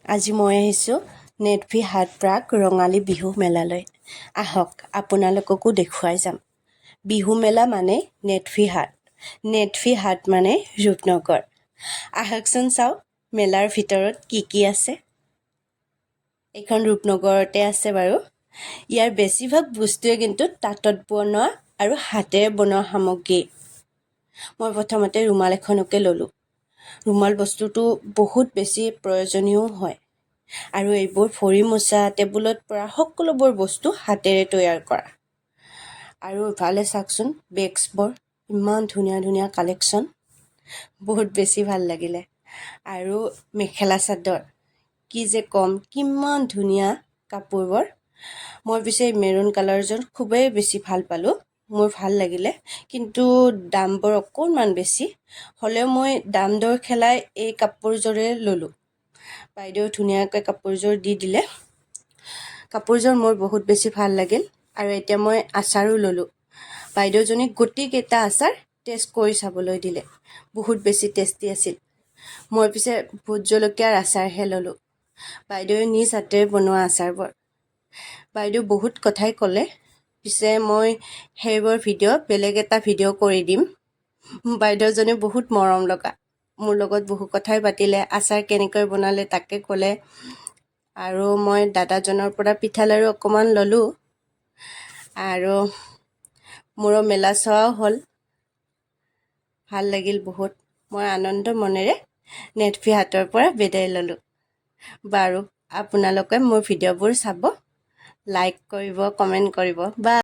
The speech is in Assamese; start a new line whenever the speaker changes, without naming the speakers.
আজি মই আহিছোঁ নেটভি হাট প্ৰাক ৰঙালী বিহু মেলালৈ। আহক আপোনালোককো দেখুৱাই যাম। বিহু মেলা মানে নেটভি হাট। নেটভি হাট মানে ৰূপনগৰ। আহকচোন চাওঁ মেলাৰ ভিতৰত কি আছে। এইখন ৰূপনগৰতে আছে বাৰু। ইয়াৰ বেছিভাগ বস্তুৱে কিন্তু তাঁতত বনোৱা আৰু হাতেৰে বনোৱা সামগ্ৰী। মই প্ৰথমতে ৰুমাল এখনকে ল'লোঁ। ৰুমাল বস্তুটো বহুত বেছি প্ৰয়োজনীয় হয় আৰু এইবোৰ ভৰি মোচা টেবুলত পৰা সকলোবোৰ বস্তু হাতেৰে তৈয়াৰ কৰা। আৰু ইফালে চাওকচোন বেগছবোৰ ইমান ধুনীয়া ধুনীয়া কালেকশ্যন, বহুত বেছি ভাল লাগিলে। আৰু মেখেলা চাদৰ কি যে ক'ম, কিমান ধুনীয়া কাপোৰবোৰ। মই পিছে মেৰুন কালাৰযোৰ খুবেই বেছি ভাল পালোঁ, মোৰ ভাল লাগিলে, কিন্তু দামবোৰ অকণমান বেছি হ'লেও মই দাম দৰ খেলাই এই কাপোৰযোৰে ল'লোঁ। বাইদেউ ধুনীয়াকৈ কাপোৰযোৰ দি দিলে। কাপোৰযোৰ মোৰ বহুত বেছি ভাল লাগিল। আৰু এতিয়া মই আচাৰো ল'লোঁ। বাইদেউজনীক গোটেইকেইটা আচাৰ টেষ্ট কৰি চাবলৈ দিলে, বহুত বেছি টেষ্টি আছিল। মই পিছে ভোট জলকীয়াৰ আচাৰহে ল'লোঁ। বাইদেৱে নিজ হাতেৰে বনোৱা আচাৰবোৰ। বাইদেউ বহুত কথাই ক'লে, পিছে মই সেইবোৰ বেলেগ এটা ভিডিঅ' কৰি দিম। বাইদেউজনী বহুত মৰম লগা, মোৰ লগত বহু কথাই পাতিলে, আচাৰ কেনেকৈ বনালে তাকে ক'লে। আৰু মই দাদাজনৰ পৰা পিঠা লাড়ু অকণমান ল'লোঁ। আৰু মোৰো মেলা চোৱাও হ'ল, ভাল লাগিল বহুত। মই আনন্দ মনেৰে নেটভি হাটৰ পৰা বিদায় ল'লোঁ। বাৰু আপোনালোকে মোৰ ভিডিঅ'বোৰ চাব, লাইক কৰিব, কমেণ্ট কৰিব বা